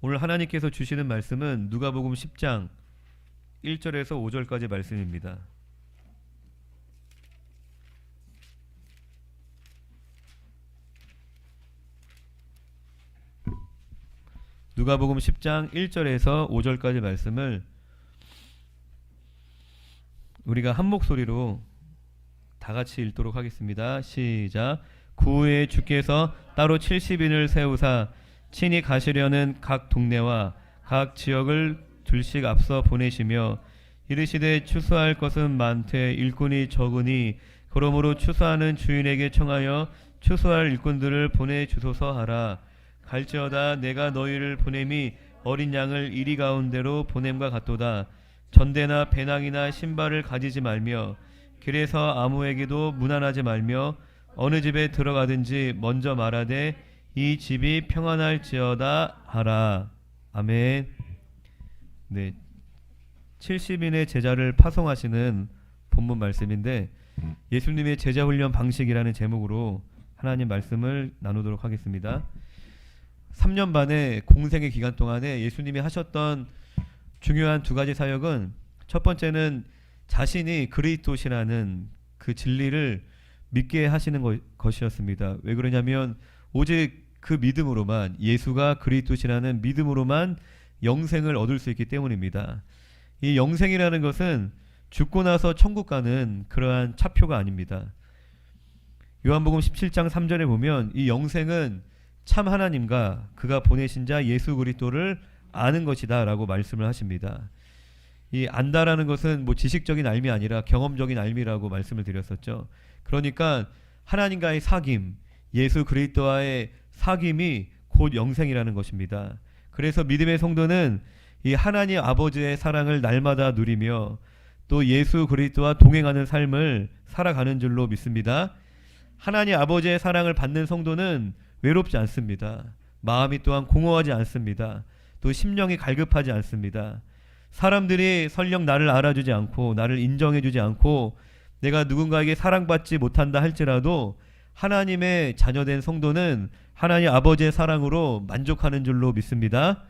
오늘 하나님께서 주시는 말씀은 누가복음 10장 1절에서 5절까지 말씀입니다. 누가복음 10장 1절에서 5절까지 말씀을 우리가 한 목소리로 다 같이 읽도록 하겠습니다. 시작. 그 후에 주께서 따로 70인을 세우사 친히 가시려는 각 동네와 각 지역을 둘씩 앞서 보내시며 이르시되 추수할 것은 많되 일꾼이 적으니 그러므로 추수하는 주인에게 청하여 추수할 일꾼들을 보내주소서 하라. 갈지어다 내가 너희를 보냄이 어린 양을 이리 가운데로 보냄과 같도다. 전대나 배낭이나 신발을 가지지 말며 길에서 아무에게도 문안하지 말며 어느 집에 들어가든지 먼저 말하되 이 집이 평안할지어다 하라. 아멘. 네, 70인의 제자를 파송하시는 본문 말씀인데 예수님의 제자 훈련 방식이라는 제목으로 하나님 말씀을 나누도록 하겠습니다. 3년 반의 공생의 기간 동안에 예수님이 하셨던 중요한 두 가지 사역은, 첫 번째는 자신이 그리스도시라는 그 진리를 믿게 하시는 것이었습니다. 왜 그러냐면 오직 그 믿음으로만, 예수가 그리스도시라는 믿음으로만 영생을 얻을 수 있기 때문입니다. 이 영생이라는 것은 죽고 나서 천국 가는 그러한 차표가 아닙니다. 요한복음 17장 3절에 보면 이 영생은 참 하나님과 그가 보내신 자 예수 그리스도를 아는 것이다 라고 말씀을 하십니다. 이 안다라는 것은 뭐 지식적인 알미 아니라 경험적인 알미라고 말씀을 드렸었죠. 그러니까 하나님과의 사귐, 예수 그리스도와의 사귐이 곧 영생이라는 것입니다. 그래서 믿음의 성도는 이 하나님 아버지의 사랑을 날마다 누리며 또 예수 그리스도와 동행하는 삶을 살아가는 줄로 믿습니다. 하나님 아버지의 사랑을 받는 성도는 외롭지 않습니다. 마음이 또한 공허하지 않습니다. 또 심령이 갈급하지 않습니다. 사람들이 설령 나를 알아주지 않고 나를 인정해주지 않고 내가 누군가에게 사랑받지 못한다 할지라도 하나님의 자녀된 성도는 하나님 아버지의 사랑으로 만족하는 줄로 믿습니다.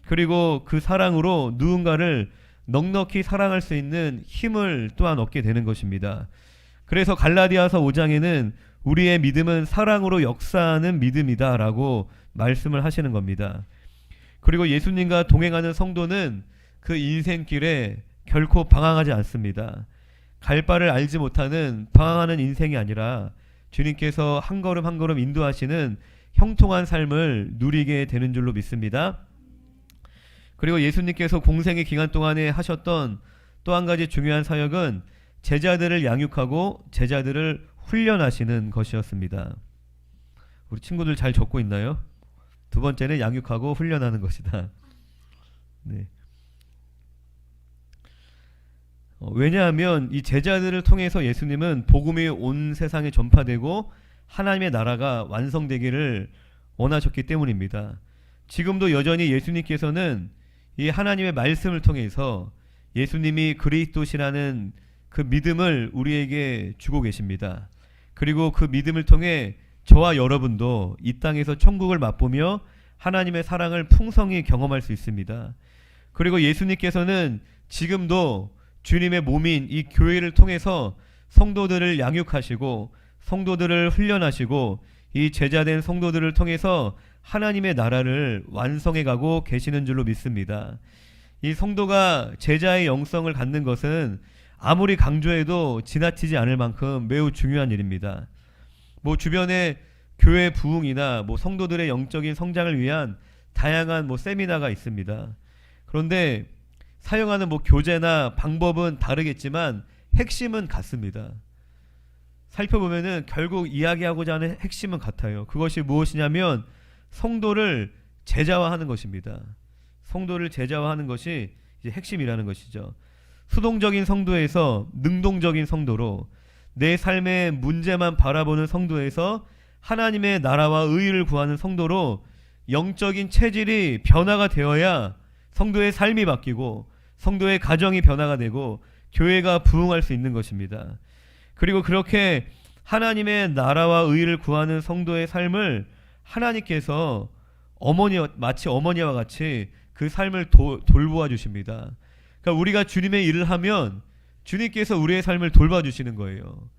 그리고 그 사랑으로 누군가를 넉넉히 사랑할 수 있는 힘을 또한 얻게 되는 것입니다. 그래서 갈라디아서 5장에는 우리의 믿음은 사랑으로 역사하는 믿음이다 라고 말씀을 하시는 겁니다. 그리고 예수님과 동행하는 성도는 그 인생길에 결코 방황하지 않습니다. 갈 바를 알지 못하는 방황하는 인생이 아니라 주님께서 한 걸음 한 걸음 인도하시는 형통한 삶을 누리게 되는 줄로 믿습니다. 그리고 예수님께서 공생의 기간 동안에 하셨던 또 한 가지 중요한 사역은 제자들을 양육하고 제자들을 훈련하시는 것이었습니다. 우리 친구들 잘 적고 있나요? 두 번째는 양육하고 훈련하는 것이다. 네. 왜냐하면 이 제자들을 통해서 예수님은 복음이 온 세상에 전파되고 하나님의 나라가 완성되기를 원하셨기 때문입니다. 지금도 여전히 예수님께서는 이 하나님의 말씀을 통해서 예수님이 그리스도시라는 그 믿음을 우리에게 주고 계십니다. 그리고 그 믿음을 통해 저와 여러분도 이 땅에서 천국을 맛보며 하나님의 사랑을 풍성히 경험할 수 있습니다. 그리고 예수님께서는 지금도 주님의 몸인 이 교회를 통해서 성도들을 양육하시고 성도들을 훈련하시고 이 제자된 성도들을 통해서 하나님의 나라를 완성해 가고 계시는 줄로 믿습니다. 이 성도가 제자의 영성을 갖는 것은 아무리 강조해도 지나치지 않을 만큼 매우 중요한 일입니다. 뭐 주변에 교회 부흥이나 뭐 성도들의 영적인 성장을 위한 다양한 뭐 세미나가 있습니다. 그런데 사용하는 뭐 교재나 방법은 다르겠지만 핵심은 같습니다. 살펴보면은 결국 이야기하고자 하는 핵심은 같아요. 그것이 무엇이냐면 성도를 제자화하는 것입니다. 성도를 제자화하는 것이 이제 핵심이라는 것이죠. 수동적인 성도에서 능동적인 성도로, 내 삶의 문제만 바라보는 성도에서 하나님의 나라와 의의를 구하는 성도로 영적인 체질이 변화가 되어야 성도의 삶이 바뀌고 성도의 가정이 변화가 되고 교회가 부흥할 수 있는 것입니다. 그리고 그렇게 하나님의 나라와 의의를 구하는 성도의 삶을 하나님께서 마치 어머니와 같이 그 삶을 돌보아 주십니다. 그러니까 우리가 주님의 일을 하면 주님께서 우리의 삶을 돌봐주시는 거예요.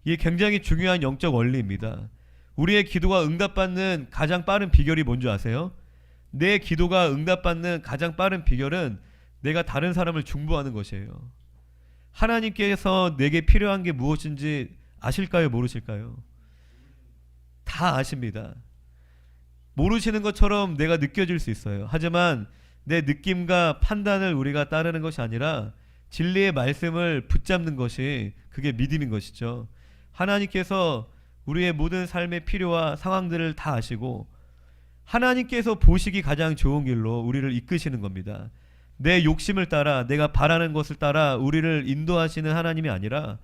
이게 굉장히 중요한 영적 원리입니다. 우리의 기도가 응답받는 가장 빠른 비결이 뭔지 아세요? 내 기도가 응답받는 가장 빠른 비결은 내가 다른 사람을 중보하는 것이에요. 하나님께서 내게 필요한 게 무엇인지 아실까요? 모르실까요? 다 아십니다. 모르시는 것처럼 내가 느껴질 수 있어요. 하지만 내 느낌과 판단을 우리가 따르는 것이 아니라 진리의 말씀을 붙잡는 것이 그게 믿음인 것이죠. 하나님께서 우리의 모든 삶의 필요와 상황들을 다 아시고 하나님께서 보시기 가장 좋은 길로 우리를 이끄시는 겁니다. 내 욕심을 따라 내가 바라는 것을 따라 우리를 인도하시는 하나님이 아니라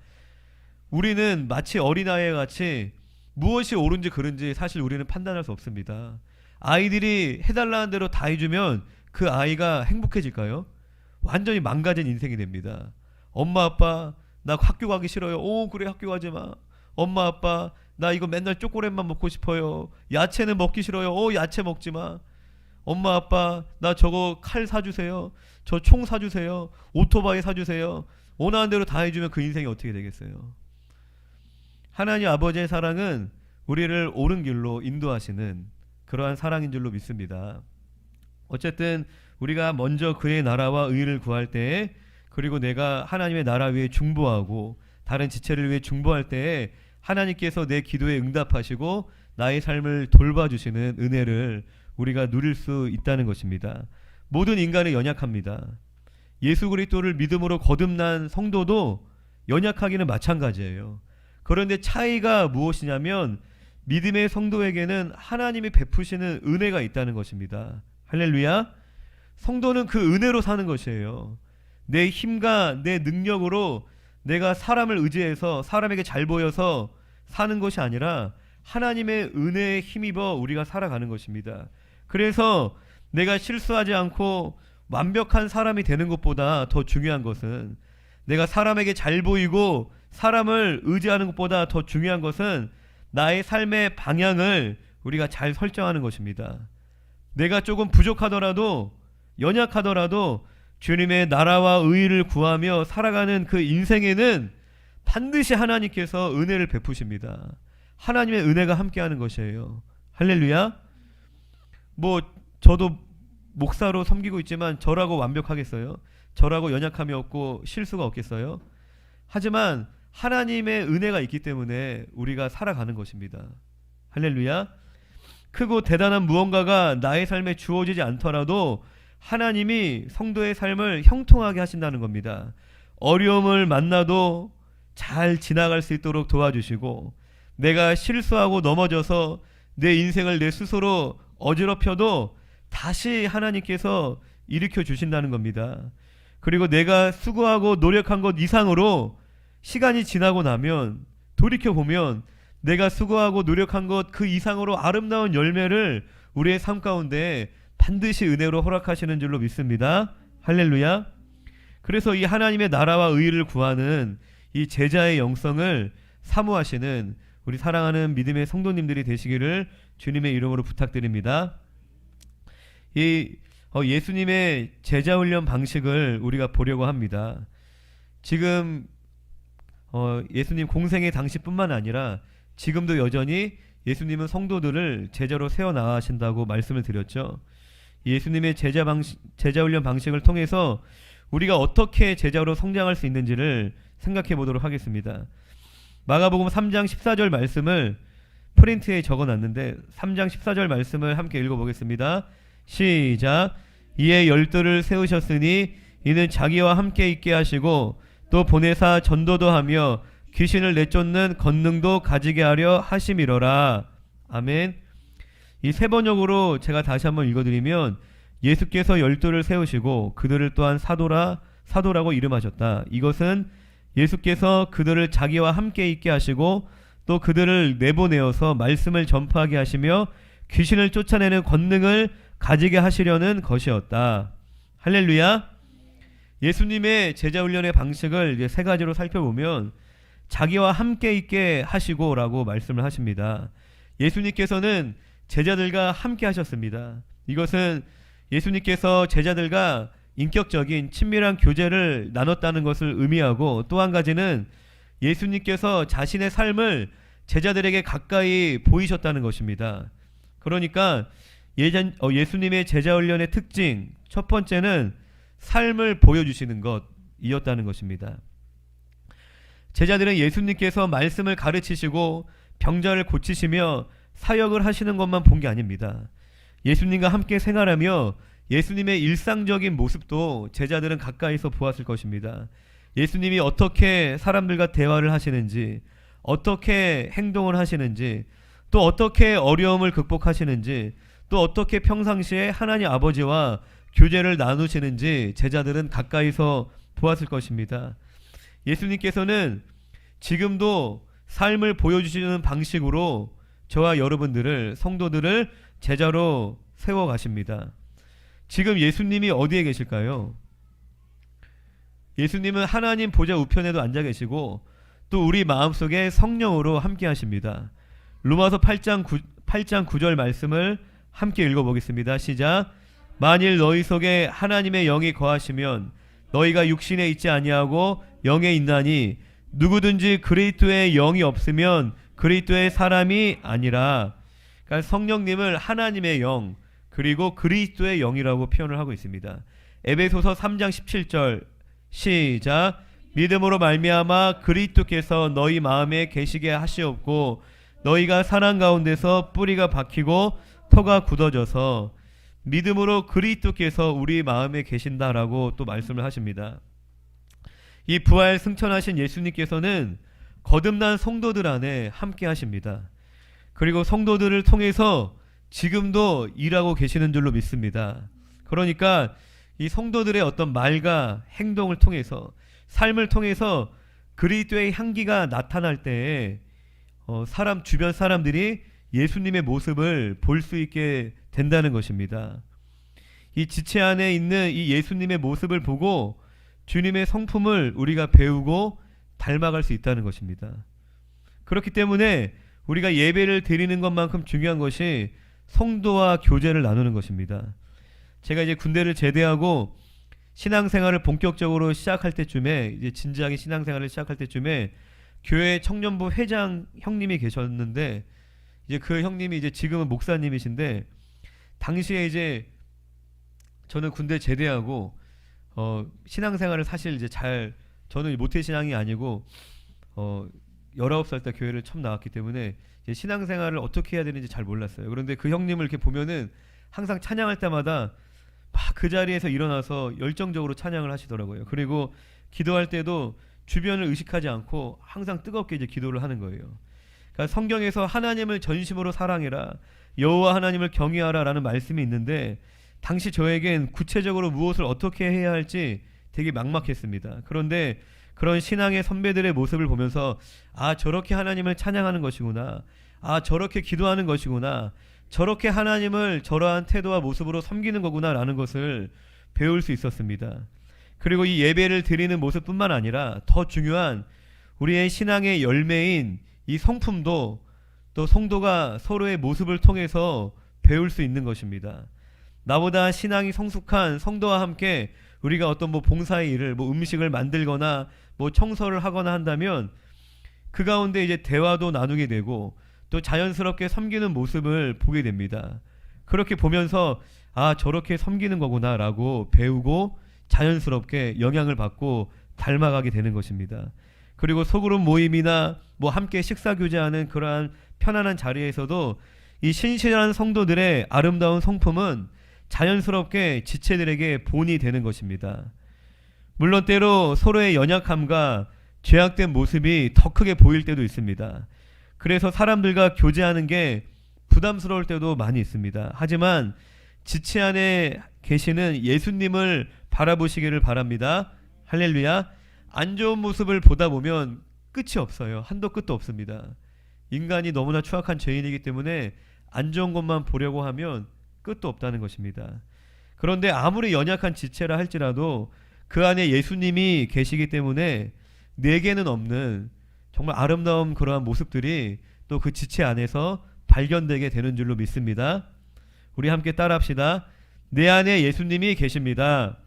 우리는 마치 어린아이와 같이 무엇이 옳은지 그른지 사실 우리는 판단할 수 없습니다. 아이들이 해달라는 대로 다 해주면 그 아이가 행복해질까요? 완전히 망가진 인생이 됩니다. 엄마 아빠 나 학교 가기 싫어요. 오 그래 학교 가지 마. 엄마 아빠 나 이거 맨날 초콜릿만 먹고 싶어요. 야채는 먹기 싫어요. 오 야채 먹지 마. 엄마 아빠 나 저거 칼 사주세요. 저 총 사주세요. 오토바이 사주세요. 원하는 대로 다 해주면 그 인생이 어떻게 되겠어요? 하나님 아버지의 사랑은 우리를 옳은 길로 인도하시는 그러한 사랑인 줄로 믿습니다. 어쨌든 우리가 먼저 그의 나라와 의를 구할 때에 그리고 내가 하나님의 나라 위에 중보하고 다른 지체를 위해 중보할 때에 하나님께서 내 기도에 응답하시고 나의 삶을 돌봐주시는 은혜를 우리가 누릴 수 있다는 것입니다. 모든 인간은 연약합니다. 예수 그리스도를 믿음으로 거듭난 성도도 연약하기는 마찬가지예요. 그런데 차이가 무엇이냐면 믿음의 성도에게는 하나님이 베푸시는 은혜가 있다는 것입니다. 할렐루야. 성도는 그 은혜로 사는 것이에요. 내 힘과 내 능력으로 내가 사람을 의지해서 사람에게 잘 보여서 사는 것이 아니라 하나님의 은혜에 힘입어 우리가 살아가는 것입니다. 그래서 내가 실수하지 않고 완벽한 사람이 되는 것보다 더 중요한 것은 내가 사람에게 잘 보이고 사람을 의지하는 것보다 더 중요한 것은 나의 삶의 방향을 우리가 잘 설정하는 것입니다. 내가 조금 부족하더라도 연약하더라도 주님의 나라와 의의를 구하며 살아가는 그 인생에는 반드시 하나님께서 은혜를 베푸십니다. 하나님의 은혜가 함께하는 것이에요. 할렐루야. 뭐 저도 목사로 섬기고 있지만 저라고 완벽하겠어요? 저라고 연약함이 없고 실수가 없겠어요? 하지만 하나님의 은혜가 있기 때문에 우리가 살아가는 것입니다. 할렐루야. 크고 대단한 무언가가 나의 삶에 주어지지 않더라도 하나님이 성도의 삶을 형통하게 하신다는 겁니다. 어려움을 만나도 잘 지나갈 수 있도록 도와주시고 내가 실수하고 넘어져서 내 인생을 내 스스로 어지럽혀도 다시 하나님께서 일으켜 주신다는 겁니다. 그리고 내가 수고하고 노력한 것 이상으로 시간이 지나고 나면 돌이켜보면 내가 수고하고 노력한 것 그 이상으로 아름다운 열매를 우리의 삶 가운데 반드시 은혜로 허락하시는 줄로 믿습니다. 할렐루야. 그래서 이 하나님의 나라와 의의를 구하는 이 제자의 영성을 사모하시는 우리 사랑하는 믿음의 성도님들이 되시기를 주님의 이름으로 부탁드립니다. 이 예수님의 제자 훈련 방식을 우리가 보려고 합니다. 지금 예수님 공생의 당시뿐만 아니라 지금도 여전히 예수님은 성도들을 제자로 세워 나가신다고 말씀을 드렸죠. 예수님의 제자 훈련 방식을 통해서 우리가 어떻게 제자로 성장할 수 있는지를 생각해 보도록 하겠습니다. 마가복음 3장 14절 말씀을 프린트에 적어놨는데 3장 14절 말씀을 함께 읽어보겠습니다. 시작. 이에 열두를 세우셨으니 이는 자기와 함께 있게 하시고 또 보내사 전도도 하며 귀신을 내쫓는 권능도 가지게 하려 하심이로라. 아멘. 이 세 번역으로 제가 다시 한번 읽어드리면 예수께서 열두를 세우시고 그들을 또한 사도라고 이름하셨다. 이것은 예수께서 그들을 자기와 함께 있게 하시고 또 그들을 내보내어서 말씀을 전파하게 하시며 귀신을 쫓아내는 권능을 가지게 하시려는 것이었다. 할렐루야. 예수님의 제자훈련의 방식을 이제 세 가지로 살펴보면 자기와 함께 있게 하시고 라고 말씀을 하십니다. 예수님께서는 제자들과 함께 하셨습니다. 이것은 예수님께서 제자들과 인격적인 친밀한 교제를 나눴다는 것을 의미하고, 또 한 가지는 예수님께서 자신의 삶을 제자들에게 가까이 보이셨다는 것입니다. 그러니까 예수님의 제자훈련의 특징 첫 번째는 삶을 보여주시는 것이었다는 것입니다. 제자들은 예수님께서 말씀을 가르치시고 병자를 고치시며 사역을 하시는 것만 본 게 아닙니다. 예수님과 함께 생활하며 예수님의 일상적인 모습도 제자들은 가까이서 보았을 것입니다. 예수님이 어떻게 사람들과 대화를 하시는지, 어떻게 행동을 하시는지, 또 어떻게 어려움을 극복하시는지, 또 어떻게 평상시에 하나님 아버지와 교제를 나누시는지 제자들은 가까이서 보았을 것입니다. 예수님께서는 지금도 삶을 보여주시는 방식으로 저와 여러분들을, 성도들을 제자로 세워가십니다. 지금 예수님이 어디에 계실까요? 예수님은 하나님 보좌 우편에도 앉아 계시고 또 우리 마음속에 성령으로 함께 하십니다. 로마서 8장 9절 말씀을 함께 읽어보겠습니다. 시작. 만일 너희 속에 하나님의 영이 거하시면 너희가 육신에 있지 아니하고 영에 있나니 누구든지 그리스도의 영이 없으면 그리스도의 사람이 아니라. 그러니까 성령님을 하나님의 영 그리고 그리스도의 영이라고 표현을 하고 있습니다. 에베소서 3장 17절 시작. 믿음으로 말미암아 그리스도께서 너희 마음에 계시게 하시옵고 너희가 사랑 가운데서 뿌리가 박히고 터가 굳어져서. 믿음으로 그리스도께서 우리 마음에 계신다라고 또 말씀을 하십니다. 이 부활 승천하신 예수님께서는 거듭난 성도들 안에 함께 하십니다. 그리고 성도들을 통해서 지금도 일하고 계시는 줄로 믿습니다. 그러니까 이 성도들의 어떤 말과 행동을 통해서, 삶을 통해서 그리스도의 향기가 나타날 때에 주변 사람들이 예수님의 모습을 볼 수 있게 된다는 것입니다. 이 지체 안에 있는 이 예수님의 모습을 보고 주님의 성품을 우리가 배우고 닮아갈 수 있다는 것입니다. 그렇기 때문에 우리가 예배를 드리는 것만큼 중요한 것이 성도와 교제를 나누는 것입니다. 제가 이제 군대를 제대하고 신앙생활을 본격적으로 시작할 때쯤에, 이제 진지하게 신앙생활을 시작할 때쯤에 교회 청년부 회장 형님이 계셨는데, 이제 그 형님이 이제 지금은 목사님이신데, 당시에 이제 저는 군대 제대하고 신앙생활을 사실 이제 저는 모태신앙이 아니고 19살 때 교회를 처음 나왔기 때문에 이제 신앙생활을 어떻게 해야 되는지 잘 몰랐어요. 그런데 그 형님을 이렇게 보면은 항상 찬양할 때마다 막 그 자리에서 일어나서 열정적으로 찬양을 하시더라고요. 그리고 기도할 때도 주변을 의식하지 않고 항상 뜨겁게 이제 기도를 하는 거예요. 그러니까 성경에서 하나님을 전심으로 사랑해라, 여호와 하나님을 경외하라라는 말씀이 있는데, 당시 저에겐 구체적으로 무엇을 어떻게 해야 할지 되게 막막했습니다. 그런데 그런 신앙의 선배들의 모습을 보면서 저렇게 하나님을 찬양하는 것이구나, 저렇게 기도하는 것이구나, 저렇게 하나님을 저러한 태도와 모습으로 섬기는 거구나 라는 것을 배울 수 있었습니다. 그리고 이 예배를 드리는 모습뿐만 아니라 더 중요한 우리의 신앙의 열매인 이 성품도 또 성도가 서로의 모습을 통해서 배울 수 있는 것입니다. 나보다 신앙이 성숙한 성도와 함께 우리가 어떤 봉사의 일을, 음식을 만들거나 청소를 하거나 한다면 그 가운데 이제 대화도 나누게 되고 또 자연스럽게 섬기는 모습을 보게 됩니다. 그렇게 보면서 저렇게 섬기는 거구나 라고 배우고 자연스럽게 영향을 받고 닮아가게 되는 것입니다. 그리고 소그룹 모임이나 함께 식사 교제하는 그러한 편안한 자리에서도 이 신실한 성도들의 아름다운 성품은 자연스럽게 지체들에게 본이 되는 것입니다. 물론 때로 서로의 연약함과 죄악된 모습이 더 크게 보일 때도 있습니다. 그래서 사람들과 교제하는 게 부담스러울 때도 많이 있습니다. 하지만 지체 안에 계시는 예수님을 바라보시기를 바랍니다. 할렐루야. 안 좋은 모습을 보다 보면 끝이 없어요. 한도 끝도 없습니다. 인간이 너무나 추악한 죄인이기 때문에 안 좋은 것만 보려고 하면 끝도 없다는 것입니다. 그런데 아무리 연약한 지체라 할지라도 그 안에 예수님이 계시기 때문에 내게는 없는 정말 아름다운 그러한 모습들이 또 그 지체 안에서 발견되게 되는 줄로 믿습니다. 우리 함께 따라합시다. 내 안에 예수님이 계십니다.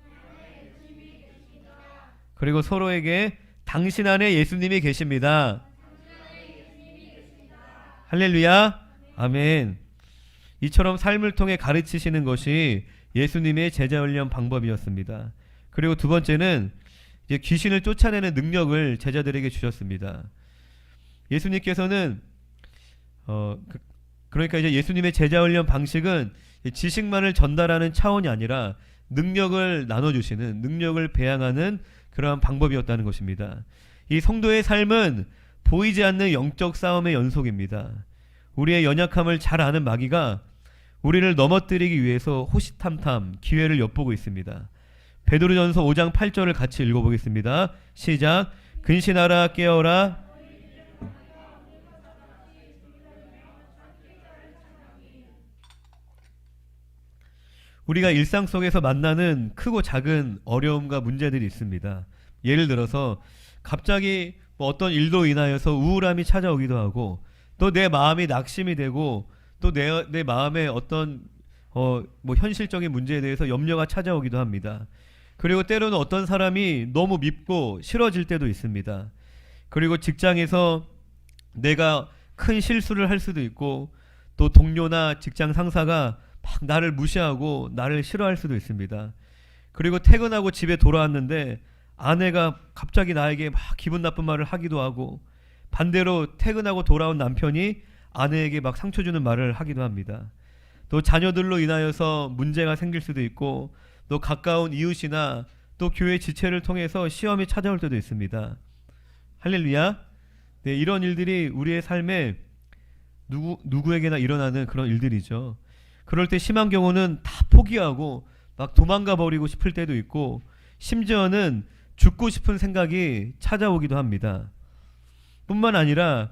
그리고 서로에게 당신 안에 예수님이 계십니다. 할렐루야. 아멘. 이처럼 삶을 통해 가르치시는 것이 예수님의 제자 훈련 방법이었습니다. 그리고 두 번째는 이제 귀신을 쫓아내는 능력을 제자들에게 주셨습니다. 예수님께서는 그러니까 이제 예수님의 제자 훈련 방식은 지식만을 전달하는 차원이 아니라 능력을 나눠주시는, 능력을 배양하는 그러한 방법이었다는 것입니다. 이 성도의 삶은 보이지 않는 영적 싸움의 연속입니다. 우리의 연약함을 잘 아는 마귀가 우리를 넘어뜨리기 위해서 호시탐탐 기회를 엿보고 있습니다. 베드로전서 5장 8절을 같이 읽어보겠습니다. 시작. 근신하라 깨어라. 우리가 일상 속에서 만나는 크고 작은 어려움과 문제들이 있습니다. 예를 들어서 갑자기 어떤 일로 인하여서 우울함이 찾아오기도 하고, 또 내 마음이 낙심이 되고, 또 내 마음에 어떤 현실적인 문제에 대해서 염려가 찾아오기도 합니다. 그리고 때로는 어떤 사람이 너무 밉고 싫어질 때도 있습니다. 그리고 직장에서 내가 큰 실수를 할 수도 있고, 또 동료나 직장 상사가 막 나를 무시하고 나를 싫어할 수도 있습니다. 그리고 퇴근하고 집에 돌아왔는데 아내가 갑자기 나에게 막 기분 나쁜 말을 하기도 하고, 반대로 퇴근하고 돌아온 남편이 아내에게 막 상처 주는 말을 하기도 합니다. 또 자녀들로 인하여서 문제가 생길 수도 있고, 또 가까운 이웃이나 또 교회 지체를 통해서 시험이 찾아올 때도 있습니다. 할렐루야. 네, 이런 일들이 우리의 삶에 누구에게나 일어나는 그런 일들이죠. 그럴 때 심한 경우는 다 포기하고 막 도망가 버리고 싶을 때도 있고, 심지어는 죽고 싶은 생각이 찾아오기도 합니다. 뿐만 아니라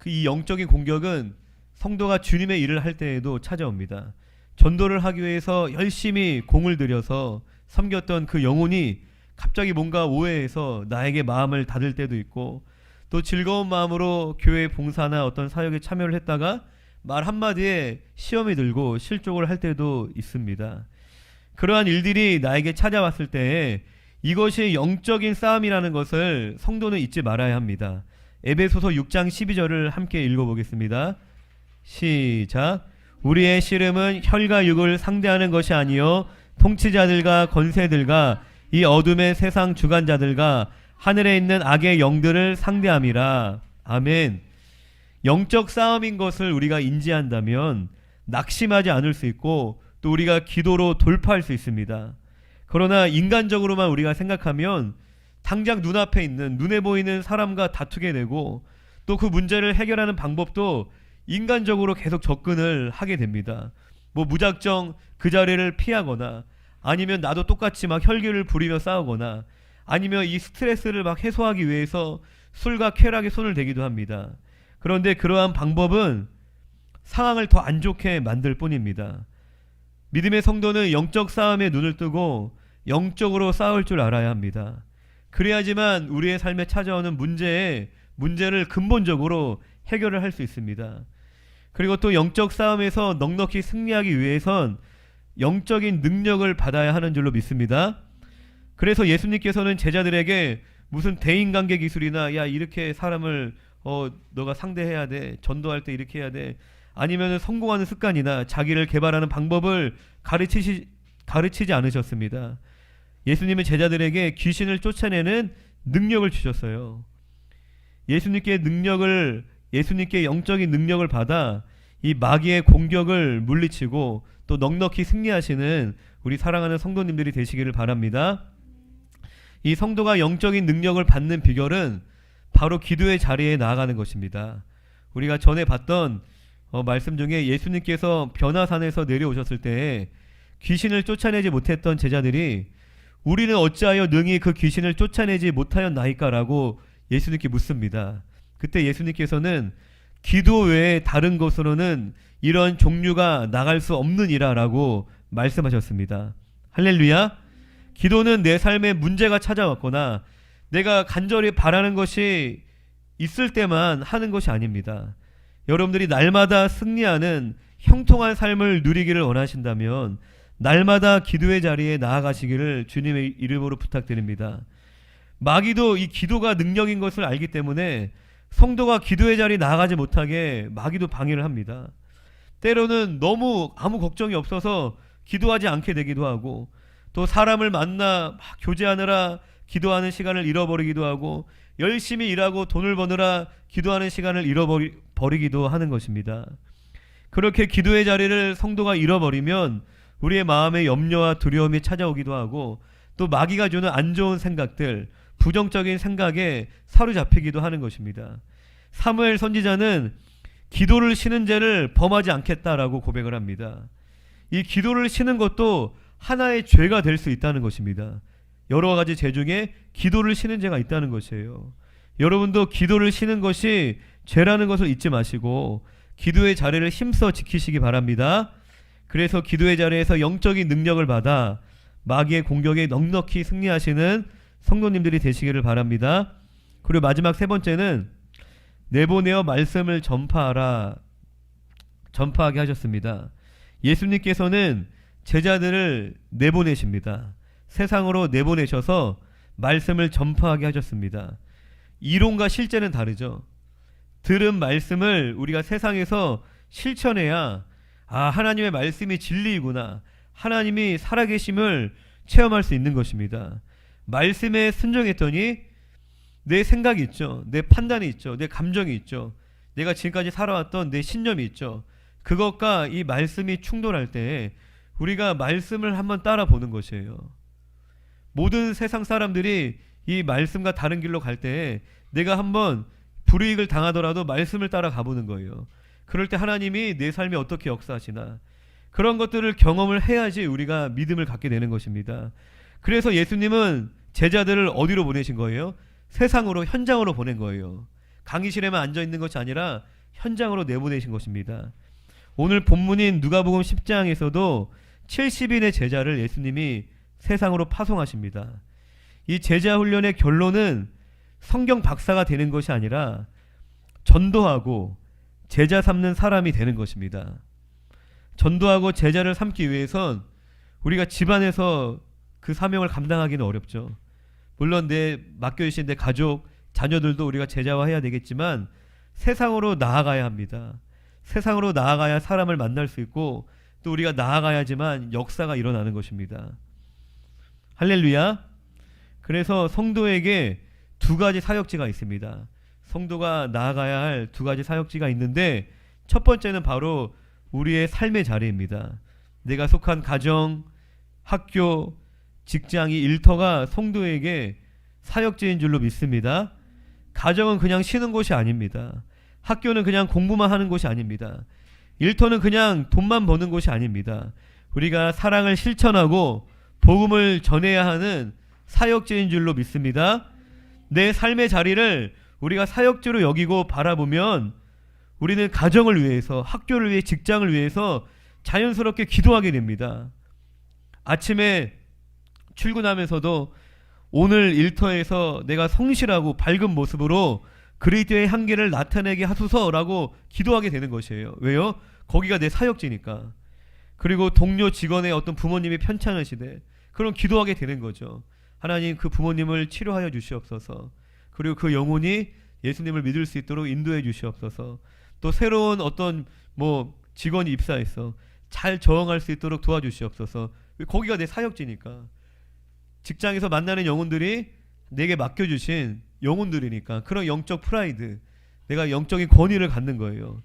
이 영적인 공격은 성도가 주님의 일을 할 때에도 찾아옵니다. 전도를 하기 위해서 열심히 공을 들여서 섬겼던 그 영혼이 갑자기 뭔가 오해해서 나에게 마음을 닫을 때도 있고, 또 즐거운 마음으로 교회 봉사나 어떤 사역에 참여를 했다가 말 한마디에 시험이 들고 실족을 할 때도 있습니다. 그러한 일들이 나에게 찾아왔을 때 이것이 영적인 싸움이라는 것을 성도는 잊지 말아야 합니다. 에베소서 6장 12절을 함께 읽어보겠습니다. 시작. 우리의 씨름은 혈과 육을 상대하는 것이 아니요 통치자들과 권세들과 이 어둠의 세상 주관자들과 하늘에 있는 악의 영들을 상대함이라. 아멘. 영적 싸움인 것을 우리가 인지한다면 낙심하지 않을 수 있고, 또 우리가 기도로 돌파할 수 있습니다. 그러나 인간적으로만 우리가 생각하면 당장 눈앞에 있는, 눈에 보이는 사람과 다투게 되고, 또 그 문제를 해결하는 방법도 인간적으로 계속 접근을 하게 됩니다. 무작정 그 자리를 피하거나, 아니면 나도 똑같이 막 혈기를 부리며 싸우거나, 아니면 이 스트레스를 막 해소하기 위해서 술과 쾌락에 손을 대기도 합니다. 그런데 그러한 방법은 상황을 더 안 좋게 만들 뿐입니다. 믿음의 성도는 영적 싸움에 눈을 뜨고 영적으로 싸울 줄 알아야 합니다. 그래야지만 우리의 삶에 찾아오는 문제를 근본적으로 해결을 할 수 있습니다. 그리고 또 영적 싸움에서 넉넉히 승리하기 위해선 영적인 능력을 받아야 하는 줄로 믿습니다. 그래서 예수님께서는 제자들에게 무슨 대인관계 기술이나 야 이렇게 사람을 너가 상대해야 돼, 전도할 때 이렇게 해야 돼, 아니면 성공하는 습관이나 자기를 개발하는 방법을 가르치지 않으셨습니다. 예수님은 제자들에게 귀신을 쫓아내는 능력을 주셨어요. 예수님께 영적인 능력을 받아 이 마귀의 공격을 물리치고 또 넉넉히 승리하시는 우리 사랑하는 성도님들이 되시기를 바랍니다. 이 성도가 영적인 능력을 받는 비결은 바로 기도의 자리에 나아가는 것입니다. 우리가 전에 봤던 말씀 중에 예수님께서 변화산에서 내려오셨을 때 귀신을 쫓아내지 못했던 제자들이 우리는 어찌하여 능히 그 귀신을 쫓아내지 못하였나이까라고 예수님께 묻습니다. 그때 예수님께서는 기도 외에 다른 것으로는 이런 종류가 나갈 수 없느니라라고 말씀하셨습니다. 할렐루야. 기도는 내 삶에 문제가 찾아왔거나 내가 간절히 바라는 것이 있을 때만 하는 것이 아닙니다. 여러분들이 날마다 승리하는 형통한 삶을 누리기를 원하신다면 날마다 기도의 자리에 나아가시기를 주님의 이름으로 부탁드립니다. 마귀도 이 기도가 능력인 것을 알기 때문에 성도가 기도의 자리에 나아가지 못하게 마귀도 방해를 합니다. 때로는 너무 아무 걱정이 없어서 기도하지 않게 되기도 하고, 또 사람을 만나 막 교제하느라 기도하는 시간을 잃어버리기도 하고, 열심히 일하고 돈을 버느라 기도하는 시간을 잃어버리기도 하는 것입니다. 그렇게 기도의 자리를 성도가 잃어버리면 우리의 마음에 염려와 두려움이 찾아오기도 하고, 또 마귀가 주는 안 좋은 생각들, 부정적인 생각에 사로잡히기도 하는 것입니다. 사무엘 선지자는 기도를 쉬는 죄를 범하지 않겠다라고 고백을 합니다. 이 기도를 쉬는 것도 하나의 죄가 될 수 있다는 것입니다. 여러 가지 죄 중에 기도를 쉬는 죄가 있다는 것이에요. 여러분도 기도를 쉬는 것이 죄라는 것을 잊지 마시고 기도의 자리를 힘써 지키시기 바랍니다. 그래서 기도의 자리에서 영적인 능력을 받아 마귀의 공격에 넉넉히 승리하시는 성도님들이 되시기를 바랍니다. 그리고 마지막 세 번째는 내보내어 말씀을 전파하게 하셨습니다. 예수님께서는 제자들을 내보내십니다. 세상으로 내보내셔서 말씀을 전파하게 하셨습니다. 이론과 실제는 다르죠. 들은 말씀을 우리가 세상에서 실천해야 하나님의 말씀이 진리이구나, 하나님이 살아계심을 체험할 수 있는 것입니다. 말씀에 순종했더니 내 생각이 있죠, 내 판단이 있죠, 내 감정이 있죠, 내가 지금까지 살아왔던 내 신념이 있죠. 그것과 이 말씀이 충돌할 때 우리가 말씀을 한번 따라보는 것이에요. 모든 세상 사람들이 이 말씀과 다른 길로 갈 때 내가 한번 불이익을 당하더라도 말씀을 따라 가보는 거예요. 그럴 때 하나님이 내 삶에 어떻게 역사하시나, 그런 것들을 경험을 해야지 우리가 믿음을 갖게 되는 것입니다. 그래서 예수님은 제자들을 어디로 보내신 거예요? 세상으로, 현장으로 보낸 거예요. 강의실에만 앉아있는 것이 아니라 현장으로 내보내신 것입니다. 오늘 본문인 누가복음 10장에서도 70인의 제자를 예수님이 세상으로 파송하십니다. 이 제자 훈련의 결론은 성경 박사가 되는 것이 아니라 전도하고 제자 삼는 사람이 되는 것입니다. 전도하고 제자를 삼기 위해선 우리가 집안에서 그 사명을 감당하기는 어렵죠. 물론 내 맡겨주신 내 가족, 자녀들도 우리가 제자화해야 되겠지만 세상으로 나아가야 합니다. 세상으로 나아가야 사람을 만날 수 있고, 또 우리가 나아가야지만 역사가 일어나는 것입니다. 할렐루야. 그래서 성도에게 두 가지 사역지가 있습니다. 성도가 나아가야 할 두 가지 사역지가 있는데, 첫 번째는 바로 우리의 삶의 자리입니다. 내가 속한 가정, 학교, 직장이, 일터가 성도에게 사역지인 줄로 믿습니다. 가정은 그냥 쉬는 곳이 아닙니다. 학교는 그냥 공부만 하는 곳이 아닙니다. 일터는 그냥 돈만 버는 곳이 아닙니다. 우리가 사랑을 실천하고 복음을 전해야 하는 사역지인 줄로 믿습니다. 내 삶의 자리를 우리가 사역지로 여기고 바라보면 우리는 가정을 위해서, 학교를 위해, 직장을 위해서 자연스럽게 기도하게 됩니다. 아침에 출근하면서도 오늘 일터에서 내가 성실하고 밝은 모습으로 그리스도의 향기를 나타내게 하소서라고 기도하게 되는 것이에요. 왜요? 거기가 내 사역지니까. 그리고 동료 직원의 어떤 부모님이 편찮으시되 그럼 기도하게 되는 거죠. 하나님, 그 부모님을 치료하여 주시옵소서. 그리고 그 영혼이 예수님을 믿을 수 있도록 인도해 주시옵소서. 또 새로운 어떤 직원이 입사해서 잘 적응할 수 있도록 도와주시옵소서. 거기가 내 사역지니까. 직장에서 만나는 영혼들이 내게 맡겨주신 영혼들이니까 그런 영적 프라이드, 내가 영적인 권위를 갖는 거예요.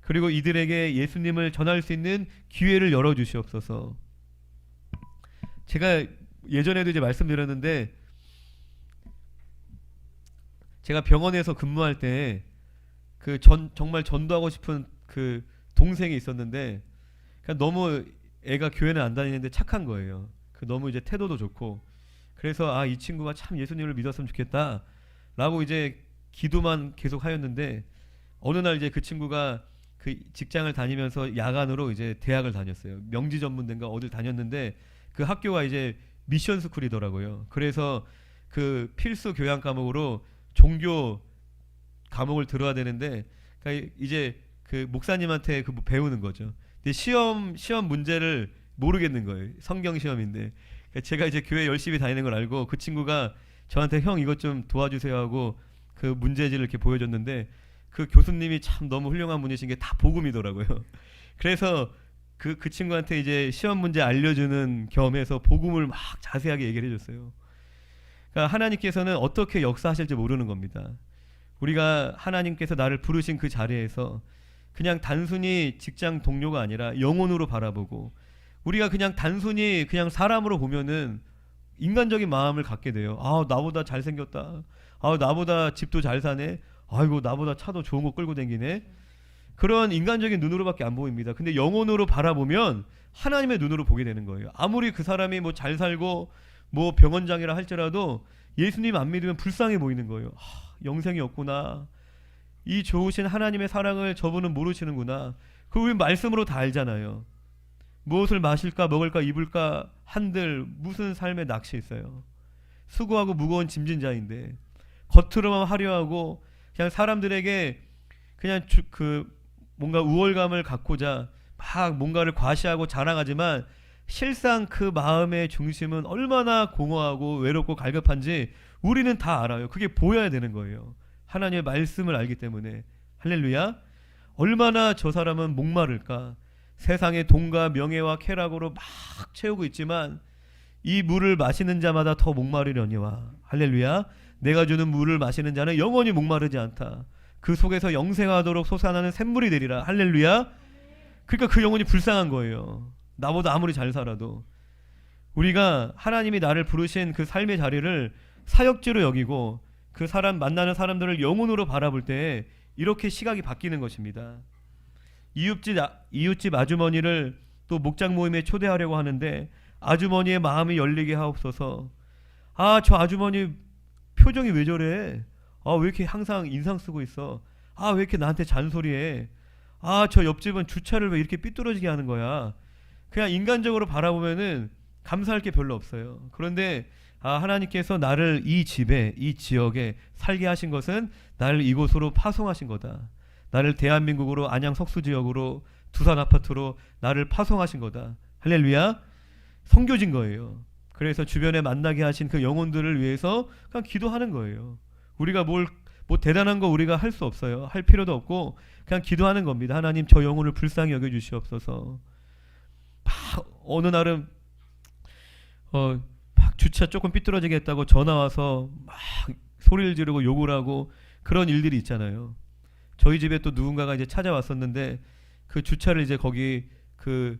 그리고 이들에게 예수님을 전할 수 있는 기회를 열어주시옵소서. 제가 예전에도 이제 말씀드렸는데, 제가 병원에서 근무할 때 정말 전도하고 싶은 그 동생이 있었는데, 너무 애가 교회는 안 다니는데 착한 거예요. 너무 이제 태도도 좋고, 그래서 이 친구가 참 예수님을 믿었으면 좋겠다 라고 이제 기도만 계속 하였는데, 어느 날 이제 그 친구가 그 직장을 다니면서 야간으로 이제 대학을 다녔어요. 명지 전문대인가 어딜 다녔는데, 그 학교가 이제 미션 스쿨이더라고요. 그래서 그 필수 교양 과목으로 종교 과목을 들어야 되는데, 그러니까 이제 그 목사님한테 배우는 거죠. 근데 시험 문제를 모르겠는 거예요. 성경 시험인데. 그러니까 제가 이제 교회 열심히 다니는 걸 알고 그 친구가 저한테 형 이것 좀 도와주세요 하고 그 문제지를 이렇게 보여줬는데 그 교수님이 참 너무 훌륭한 분이신 게 다 복음이더라고요. 그래서 그 친구한테 이제 시험 문제 알려주는 겸해서 복음을 막 자세하게 얘기를 해줬어요. 그러니까 하나님께서는 어떻게 역사하실지 모르는 겁니다. 우리가 하나님께서 나를 부르신 그 자리에서 그냥 단순히 직장 동료가 아니라 영혼으로 바라보고 우리가 그냥 단순히 그냥 사람으로 보면은 인간적인 마음을 갖게 돼요. 아, 나보다 잘생겼다. 아, 나보다 집도 잘 사네. 아이고, 나보다 차도 좋은 거 끌고 다니네. 그런 인간적인 눈으로밖에 안 보입니다. 근데 영혼으로 바라보면 하나님의 눈으로 보게 되는 거예요. 아무리 그 사람이 뭐 잘 살고 뭐 병원장이라 할지라도 예수님 안 믿으면 불쌍해 보이는 거예요. 영생이 없구나. 이 좋으신 하나님의 사랑을 저분은 모르시는구나. 그걸 우리 말씀으로 다 알잖아요. 무엇을 마실까 먹을까 입을까 한들 무슨 삶에 낚시 있어요. 수고하고 무거운 짐진 자인데 겉으로만 화려하고 그냥 사람들에게 그냥 뭔가 우월감을 갖고자 막 뭔가를 과시하고 자랑하지만 실상 그 마음의 중심은 얼마나 공허하고 외롭고 갈급한지 우리는 다 알아요. 그게 보여야 되는 거예요. 하나님의 말씀을 알기 때문에. 할렐루야. 얼마나 저 사람은 목마를까. 세상의 돈과 명예와 쾌락으로 막 채우고 있지만 이 물을 마시는 자마다 더 목마르려니와. 할렐루야. 내가 주는 물을 마시는 자는 영원히 목마르지 않다. 그 속에서 영생하도록 솟아나는 샘물이 되리라. 할렐루야. 그러니까 그 영혼이 불쌍한 거예요. 나보다 아무리 잘 살아도. 우리가 하나님이 나를 부르신 그 삶의 자리를 사역지로 여기고 그 사람 만나는 사람들을 영혼으로 바라볼 때 이렇게 시각이 바뀌는 것입니다. 이웃집 아주머니를 또 목장 모임에 초대하려고 하는데 아주머니의 마음이 열리게 하옵소서. 아, 저 아주머니 표정이 왜 저래? 아, 왜 이렇게 항상 인상 쓰고 있어? 아, 왜 이렇게 나한테 잔소리해? 아, 저 옆집은 주차를 왜 이렇게 삐뚤어지게 하는 거야? 그냥 인간적으로 바라보면은 감사할 게 별로 없어요. 그런데 하나님께서 나를 이 집에, 이 지역에 살게 하신 것은 나를 이곳으로 파송하신 거다. 나를 대한민국으로, 안양 석수 지역으로, 두산 아파트로 나를 파송하신 거다. 할렐루야. 선교진 거예요. 그래서 주변에 만나게 하신 그 영혼들을 위해서 그냥 기도하는 거예요. 우리가 뭐 대단한 거 우리가 할 수 없어요. 할 필요도 없고 그냥 기도하는 겁니다. 하나님, 저 영혼을 불쌍히 여겨 주시옵소서. 어느 날은 막 주차 조금 삐뚤어지게 했다고 전화 와서 막 소리를 지르고 욕을 하고 그런 일들이 있잖아요. 저희 집에 또 누군가가 이제 찾아왔었는데 그 주차를 이제 거기 그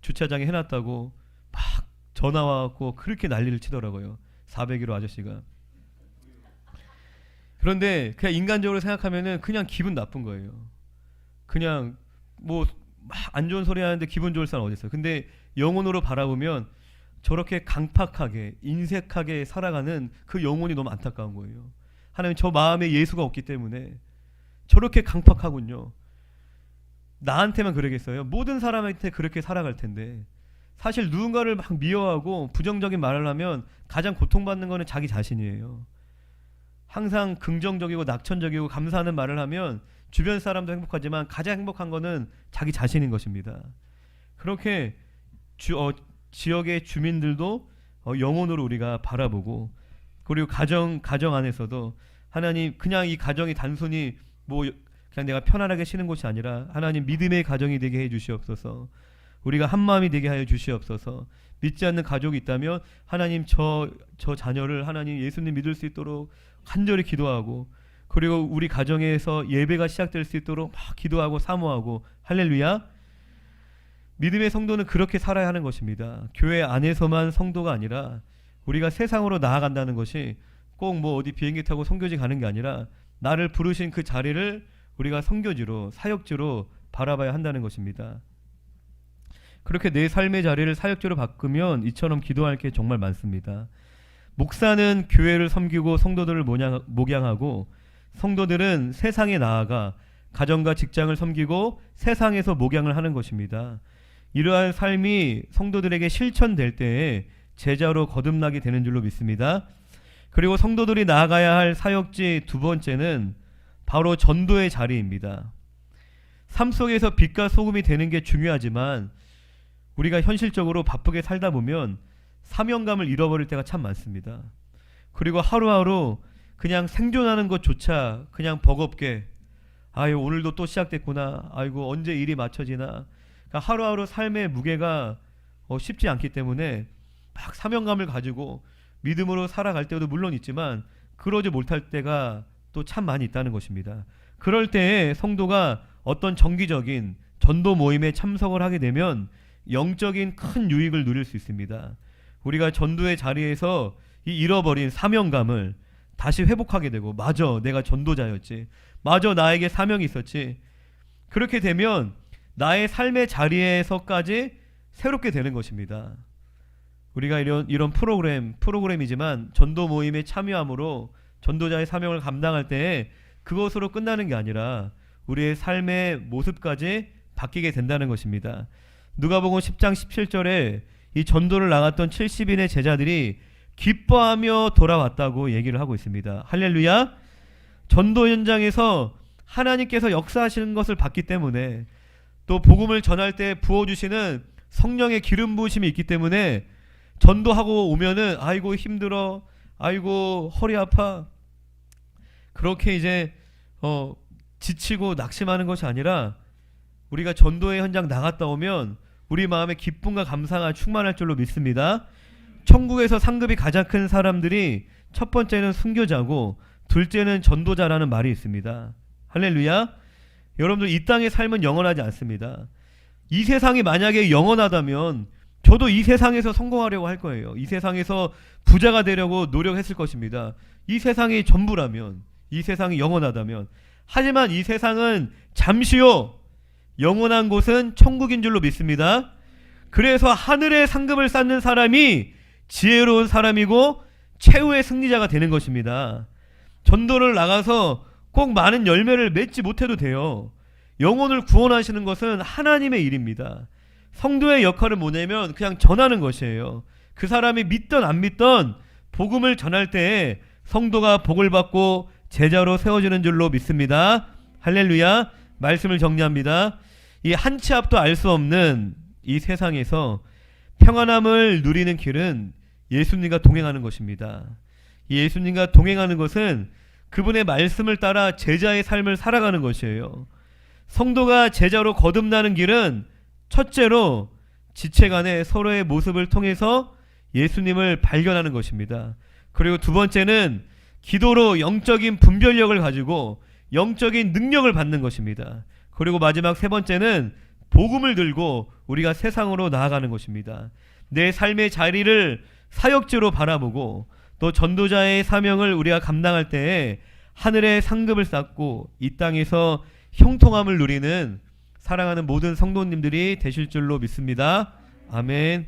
주차장에 해놨다고 막 전화 와갖고 그렇게 난리를 치더라고요. 401호 아저씨가. 그런데 그냥 인간적으로 생각하면은 그냥 기분 나쁜 거예요. 그냥 뭐 안 좋은 소리 하는데 기분 좋을 사람 어디 있어요. 근데 영혼으로 바라보면 저렇게 강팍하게 인색하게 살아가는 그 영혼이 너무 안타까운 거예요. 하나님, 저 마음에 예수가 없기 때문에 저렇게 강팍하군요. 나한테만 그러겠어요? 모든 사람한테 그렇게 살아갈 텐데. 사실 누군가를 막 미워하고 부정적인 말을 하면 가장 고통받는 거는 자기 자신이에요. 항상 긍정적이고 낙천적이고 감사하는 말을 하면 주변 사람도 행복하지만 가장 행복한 거는 자기 자신인 것입니다. 그렇게 지역의 주민들도 영혼으로 우리가 바라보고, 그리고 가정 안에서도 하나님, 그냥 이 가정이 단순히 뭐 그냥 내가 편안하게 쉬는 곳이 아니라 하나님, 믿음의 가정이 되게 해 주시옵소서. 우리가 한 마음이 되게 하여 주시옵소서. 믿지 않는 가족이 있다면 하나님, 저 자녀를 하나님 예수님 믿을 수 있도록 간절히 기도하고, 그리고 우리 가정에서 예배가 시작될 수 있도록 막 기도하고 사모하고. 할렐루야. 믿음의 성도는 그렇게 살아야 하는 것입니다. 교회 안에서만 성도가 아니라 우리가 세상으로 나아간다는 것이 꼭 뭐 어디 비행기 타고 선교지 가는 게 아니라 나를 부르신 그 자리를 우리가 선교지로, 사역지로 바라봐야 한다는 것입니다. 그렇게 내 삶의 자리를 사역지로 바꾸면 이처럼 기도할 게 정말 많습니다. 목사는 교회를 섬기고 성도들을 목양하고, 성도들은 세상에 나아가 가정과 직장을 섬기고 세상에서 목양을 하는 것입니다. 이러한 삶이 성도들에게 실천될 때에 제자로 거듭나게 되는 줄로 믿습니다. 그리고 성도들이 나아가야 할 사역지 두 번째는 바로 전도의 자리입니다. 삶 속에서 빛과 소금이 되는 게 중요하지만 우리가 현실적으로 바쁘게 살다 보면 사명감을 잃어버릴 때가 참 많습니다. 그리고 하루하루 그냥 생존하는 것조차 그냥 버겁게, 아유 오늘도 또 시작됐구나, 아이고 언제 일이 맞춰지나, 그러니까 하루하루 삶의 무게가 쉽지 않기 때문에 막 사명감을 가지고 믿음으로 살아갈 때도 물론 있지만 그러지 못할 때가 또 참 많이 있다는 것입니다. 그럴 때에 성도가 어떤 정기적인 전도 모임에 참석을 하게 되면 영적인 큰 유익을 누릴 수 있습니다. 우리가 전도의 자리에서 이 잃어버린 사명감을 다시 회복하게 되고, 맞아 내가 전도자였지, 맞아 나에게 사명이 있었지, 그렇게 되면 나의 삶의 자리에서까지 새롭게 되는 것입니다. 우리가 이런 프로그램이지만 전도 모임에 참여함으로 전도자의 사명을 감당할 때에 그것으로 끝나는 게 아니라 우리의 삶의 모습까지 바뀌게 된다는 것입니다. 누가복음 10장 17절에 이 전도를 나갔던 70인의 제자들이 기뻐하며 돌아왔다고 얘기를 하고 있습니다. 할렐루야. 전도 현장에서 하나님께서 역사하시는 것을 봤기 때문에, 또 복음을 전할 때 부어주시는 성령의 기름 부으심이 있기 때문에 전도하고 오면은 아이고 힘들어, 아이고 허리 아파, 그렇게 이제 지치고 낙심하는 것이 아니라 우리가 전도의 현장 나갔다 오면 우리 마음에 기쁨과 감사가 충만할 줄로 믿습니다. 천국에서 상급이 가장 큰 사람들이 첫 번째는 순교자고 둘째는 전도자라는 말이 있습니다. 할렐루야. 여러분들 이 땅의 삶은 영원하지 않습니다. 이 세상이 만약에 영원하다면 저도 이 세상에서 성공하려고 할 거예요. 이 세상에서 부자가 되려고 노력했을 것입니다. 이 세상이 전부라면, 이 세상이 영원하다면. 하지만 이 세상은 잠시요, 영원한 곳은 천국인 줄로 믿습니다. 그래서 하늘의 상급을 쌓는 사람이 지혜로운 사람이고 최후의 승리자가 되는 것입니다. 전도를 나가서 꼭 많은 열매를 맺지 못해도 돼요. 영혼을 구원하시는 것은 하나님의 일입니다. 성도의 역할은 뭐냐면 그냥 전하는 것이에요. 그 사람이 믿던 안 믿던 복음을 전할 때에 성도가 복을 받고 제자로 세워지는 줄로 믿습니다. 할렐루야. 말씀을 정리합니다. 이 한 치 앞도 알 수 없는 이 세상에서 평안함을 누리는 길은 예수님과 동행하는 것입니다. 이 예수님과 동행하는 것은 그분의 말씀을 따라 제자의 삶을 살아가는 것이에요. 성도가 제자로 거듭나는 길은 첫째로 지체 간의 서로의 모습을 통해서 예수님을 발견하는 것입니다. 그리고 두 번째는 기도로 영적인 분별력을 가지고 영적인 능력을 받는 것입니다. 그리고 마지막 세 번째는 복음을 들고 우리가 세상으로 나아가는 것입니다. 내 삶의 자리를 사역지로 바라보고 또 전도자의 사명을 우리가 감당할 때에 하늘의 상급을 쌓고 이 땅에서 형통함을 누리는 사랑하는 모든 성도님들이 되실 줄로 믿습니다. 아멘.